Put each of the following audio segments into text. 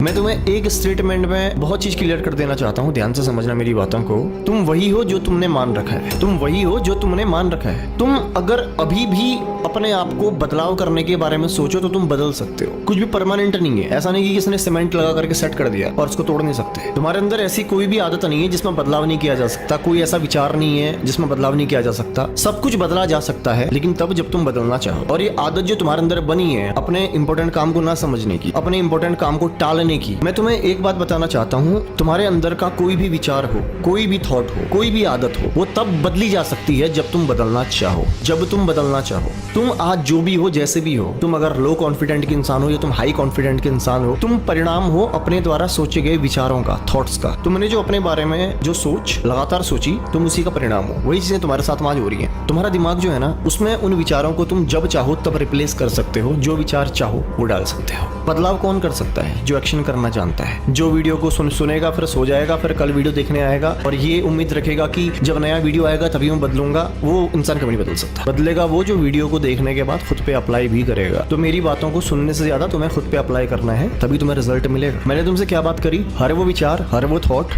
मैं तुम्हें एक स्टेटमेंट में बहुत चीज क्लियर कर देना चाहता हूँ, ध्यान से समझना मेरी बातों को। तुम वही हो जो तुमने मान रखा है, तुम वही हो जो तुमने मान रखा है। तुम अगर अभी भी अपने आप को बदलाव करने के बारे में सोचो तो तुम बदल सकते हो। कुछ भी परमानेंट नहीं है, ऐसा नहीं कि किसी ने सीमेंट लगा करके सेट कर दिया और उसको तोड़ नहीं सकते। तुम्हारे अंदर ऐसी कोई भी आदत नहीं है जिसमें बदलाव नहीं किया जा सकता, कोई ऐसा विचार नहीं है जिसमें बदलाव नहीं किया जा सकता। सब कुछ बदला जा सकता है, लेकिन तब जब तुम बदलना चाहो। और ये आदत जो तुम्हारे अंदर बनी है अपने इंपॉर्टेंट काम को ना समझने की, अपने इंपॉर्टेंट काम को टालने की, मैं तुम्हें एक बात बताना चाहता हूँ, तुम्हारे अंदर का कोई भी विचार हो, कोई भी थॉट हो, कोई भी आदत हो, वो तब बदली जा सकती है जब तुम बदलना चाहो। जब तुम बदलना चाहो, तुम आज जो भी हो, जैसे भी हो, तुम अगर लो कॉन्फिडेंट के इंसान हो या तुम हाई कॉन्फिडेंट के इंसान हो, तुम परिणाम हो अपने द्वारा सोचे गए विचारों का, थॉट्स का। तुमने जो अपने बारे में जो सोच लगातार सोची, तुम उसी का परिणाम हो। वही चीजें तुम्हारे साथ आज हो रही है। तुम्हारा दिमाग जो है ना, उसमें उन विचारों को तुम जब चाहो तब रिप्लेस कर सकते हो, जो विचार चाहो वो डाल सकते हो। बदलाव कौन कर सकता है? जो एक्शन करना जानता है, जो वीडियो को सुनेगा, फिर सो जाएगा, फिर कल वीडियो देखने आएगा और ये उम्मीद रखेगा कि जब नया वीडियो आएगा तभी मैं बदलूंगा, वो इंसान कभी नहीं बदल सकता। बदलेगा वो जो वीडियो को देखने के बाद खुद पे अप्लाई भी करेगा। तो मेरी बातों को सुनने से ज्यादा तुम्हें खुद पे अप्लाई करना है, तभी तुम्हें रिजल्ट मिलेगा। मैंने तुमसे क्या बात करी? हर वो विचार, हर वो थॉट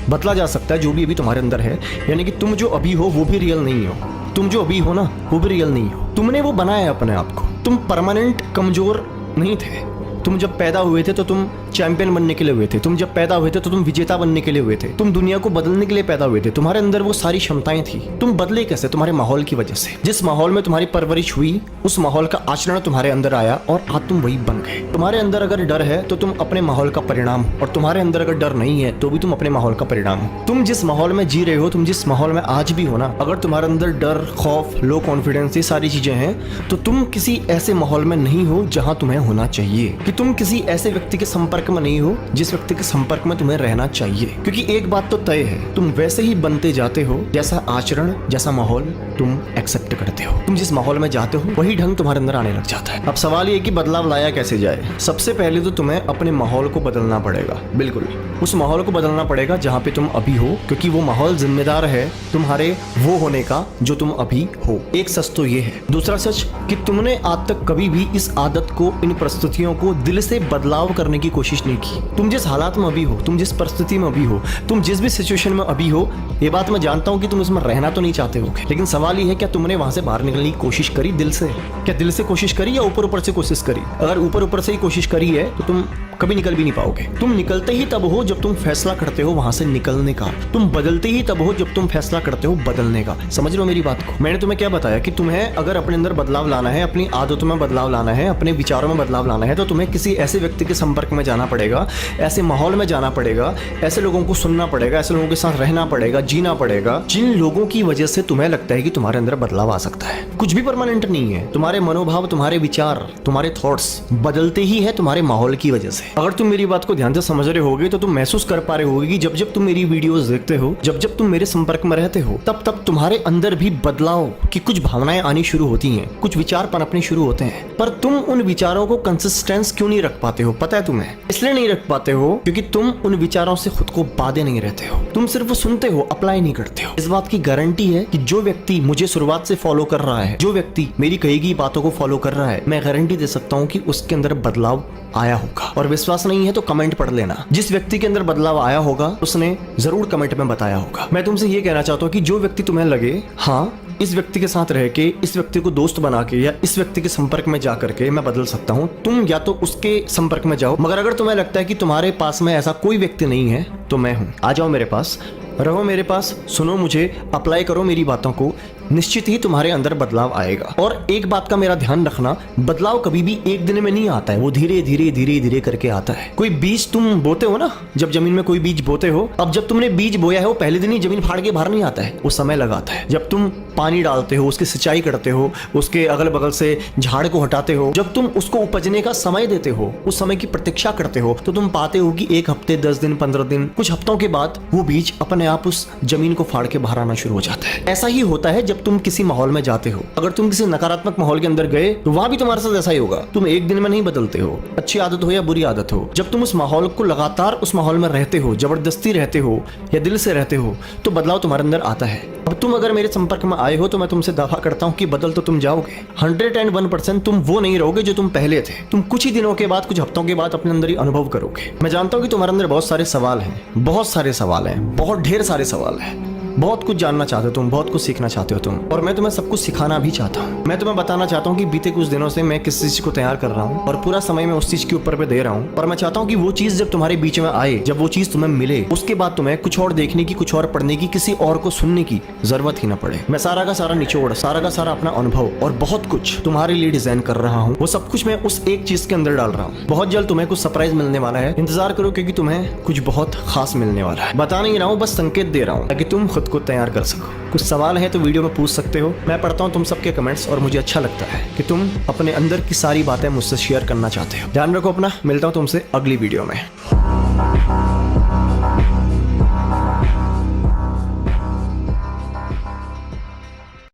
बदला जा सकता है जो भी अभी तुम्हारे अंदर है। यानी कि तुम जो अभी हो वो भी रियल नहीं हो, तुम जो अभी हो ना वो भी रियल नहीं हो। तुमने वो बनाया है अपने आप को। तुम परमानेंट कमजोर नहीं थे। तुम जब पैदा हुए थे तो तुम चैंपियन बनने के लिए हुए थे। तुम जब पैदा हुए थे तो तुम विजेता बनने के लिए हुए थे। तुम दुनिया को बदलने के लिए पैदा हुए थे। तुम्हारे अंदर वो सारी क्षमताएं थी। तुम बदले कैसे? तुम्हारे माहौल की वजह से। जिस माहौल में तुम्हारी परवरिश हुई, उस माहौल का आचरण तुम्हारे अंदर आया और आज तुम वही बन गए। तुम्हारे अंदर अगर डर है तो तुम अपने माहौल का परिणाम हो, और तुम्हारे अंदर अगर डर नहीं है तो भी तुम अपने माहौल का परिणाम हो। तुम जिस माहौल में जी रहे हो, तुम जिस माहौल में आज भी हो ना, अगर तुम्हारे अंदर डर, खौफ, लो कॉन्फिडेंस, ये सारी चीजें हैं, तो तुम किसी ऐसे माहौल में नहीं हो जहां तुम्हें होना चाहिए। कि तुम किसी ऐसे व्यक्ति के संपर्क में नहीं हो जिस व्यक्ति के संपर्क में तुम्हें रहना चाहिए। क्योंकि एक बात तो तय है, तुम वैसे ही बनते जाते हो जैसा आचरण, जैसा माहौल तुम एक्सेप्ट करते हो। तुम जिस माहौल में जाते हो वही ढंग तुम्हारे अंदर आने लग जाता है। अब सवाल ये कि बदलाव लाया कैसे जाए? सबसे पहले तो तुम्हें अपने माहौल को बदलना पड़ेगा। बिल्कुल उस माहौल को बदलना पड़ेगा जहां पे तुम अभी हो, क्योंकि वो माहौल जिम्मेदार है तुम्हारे वो होने का जो तुम अभी हो। एक सच तो ये है। दूसरा सच कि तुमने आज तक कभी भी इस आदत को, इन परिस्थितियों को दिल से बदलाव करने की कोशिश नहीं की। तुम जिस हालात में अभी हो, तुम जिस परिस्थिति में अभी हो, तुम जिस भी सिचुएशन में अभी हो, ये बात मैं जानता हूं कि तुम इसमें रहना तो नहीं चाहते हो, लेकिन सवाल ये है क्या तुमने वहां से बाहर निकलने की कोशिश करी दिल से? क्या दिल से कोशिश करी या ऊपर ऊपर से कोशिश करी? अगर ऊपर ऊपर से ही कोशिश करी है तो तुम कभी निकल भी नहीं पाओगे। तुम निकलते ही तब हो जब तुम फैसला करते हो वहां से निकलने का। तुम बदलते ही तब हो जब तुम फैसला करते हो बदलने का। समझ लो मेरी बात को। मैंने तुम्हें क्या बताया कि तुम्हें अगर अपने अंदर बदलाव लाना है, अपनी आदतों में बदलाव लाना है, अपने विचारों में बदलाव लाना है, तो तुम्हें किसी ऐसे व्यक्ति के संपर्क में जाना पड़ेगा, ऐसे माहौल में जाना पड़ेगा, ऐसे लोगों को सुनना पड़ेगा, ऐसे लोगों के साथ रहना पड़ेगा, जीना पड़ेगा, जिन लोगों की वजह से तुम्हें लगता है कि तुम्हारे अंदर बदलाव आ सकता है। कुछ भी परमानेंट नहीं है। तुम्हारे मनोभाव, तुम्हारे विचार, तुम्हारे थॉट्स बदलते ही है तुम्हारे माहौल की वजह से। अगर तुम मेरी बात को ध्यान से समझ रहे होगे तो तुम महसूस कर पा रहे होगे कि जब जब तुम मेरी वीडियोस देखते हो, जब जब तुम मेरे संपर्क में रहते हो, तब तब तुम्हारे अंदर भी बदलाव की कुछ भावनाएं आनी शुरू होती हैं, कुछ विचार पनपने शुरू होते हैं। पर तुम उन विचारों को कंसिस्टेंस क्यों नहीं रख पाते हो? पता है तुम्हें? इसलिए नहीं रख पाते हो क्योंकि तुम उन विचारों से खुद को बांधे नहीं रहते हो। तुम सिर्फ सुनते हो, अप्लाई नहीं करते हो। इस बात की गारंटी है कि जो व्यक्ति मुझे शुरुआत से फॉलो कर रहा है, जो व्यक्ति मेरी कही गई बातों को फॉलो कर रहा है, मैं गारंटी दे सकता हूँ कि उसके अंदर बदलाव आया होगा। और विश्वास नहीं है तो कमेंट पढ़ लेना। जिस व्यक्ति के अंदर बदलाव आया होगा उसने जरूर कमेंट में बताया होगा। मैं तुमसे ये कहना चाहता हूँ कि जो व्यक्ति तुम्हें लगे, हाँ इस व्यक्ति के साथ रह के, इस व्यक्ति को दोस्त बना के या इस व्यक्ति के संपर्क में जा करके मैं बदल सकता हूँ, तुम या तो उसके संपर्क में जाओ। मगर अगर तुम्हें लगता है कि तुम्हारे पास में ऐसा कोई व्यक्ति नहीं है तो मैं हूँ। आ जाओ मेरे पास, रहो मेरे पास, सुनो मुझे, अप्लाई करो मेरी बातों को, निश्चित ही तुम्हारे अंदर बदलाव आएगा। और एक बात का मेरा ध्यान रखना, बदलाव कभी भी एक दिन में नहीं आता है, वो धीरे धीरे धीरे धीरे करके आता है। कोई बीज तुम बोते हो ना, जब जमीन में कोई बीज बोते हो, अब जब तुमने बीज बोया है वो पहले दिन ही जमीन फाड़ के बाहर नहीं आता है, वो समय लगाता है। जब तुम पानी डालते हो, उसकी सिंचाई करते हो, उसके अगल बगल से झाड़ को हटाते हो, जब तुम उसको उपजने का समय देते हो, उस समय की प्रतीक्षा करते हो, तो तुम पाते हो कि 1 हफ्ते, 10 दिन, 15 दिन, कुछ हफ्तों के बाद वो बीज अपने आप उस जमीन को फाड़ के बाहर आना शुरू हो जाता है। ऐसा ही होता है जब जब तुम किसी माहौल में जाते हो, अगर तुम किसी नकारात्मक माहौल के अंदर गए तो वहां भी तुम्हारे साथ ऐसा ही होगा। तुम एक दिन में नहीं बदलते हो, अच्छी आदत हो या बुरी आदत हो। जब तुम उस माहौल को लगातार उस माहौल में रहते हो, जबरदस्ती रहते हो या दिल से रहते हो, तो बदलाव तुम्हारे अंदर आता है। अब तुम अगर मेरे संपर्क में आए हो तो मैं तुमसे दावा करता हूं कि बदल तो तुम जाओगे। 101% तुम वो नहीं रहोगे जो तुम पहले थे। तुम कुछ ही दिनों के बाद, कुछ हफ्तों के बाद अपने अंदर ही अनुभव करोगे। मैं जानता हूं कि तुम्हारे अंदर बहुत सारे सवाल हैं, बहुत सारे सवाल हैं, बहुत ढेर सारे सवाल हैं। बहुत कुछ जानना चाहते हो तुम, बहुत कुछ सीखना चाहते हो तुम, और मैं तुम्हें सब कुछ सिखाना भी चाहता हूँ। मैं तुम्हें बताना चाहता हूँ कि बीते कुछ दिनों से मैं किस चीज को तैयार कर रहा हूँ और पूरा समय मैं उस चीज के ऊपर पे दे रहा हूँ। और मैं चाहता हूँ कि वो चीज जब तुम्हारे बीच में आए, जब वो चीज तुम्हें मिले, उसके बाद तुम्हें कुछ और देखने की, कुछ और पढ़ने की, किसी और को सुनने की जरूरत ही ना पड़े। मैं सारा का सारा निचोड़, सारा का सारा अपना अनुभव और बहुत कुछ तुम्हारे लिए डिजाइन कर रहा हूँ। वो सब कुछ मैं उस एक चीज के अंदर डाल रहा हूँ। बहुत जल्द तुम्हें कुछ सरप्राइज मिलने वाला है, इंतजार करो, क्योंकि तुम्हें कुछ बहुत खास मिलने वाला है। बता नहीं रहा हूँ, बस संकेत दे रहा हूँ ताकि तुम खुद को तैयार कर सको। कुछ सवाल है तो वीडियो में पूछ सकते हो। मैं पढ़ता हूँ तुम सबके कमेंट्स और मुझे अच्छा लगता है कि तुम अपने अंदर की सारी बातें मुझसे शेयर करना चाहते हो। ध्यान रखो अपना, मिलता हूँ तुमसे अगली वीडियो में।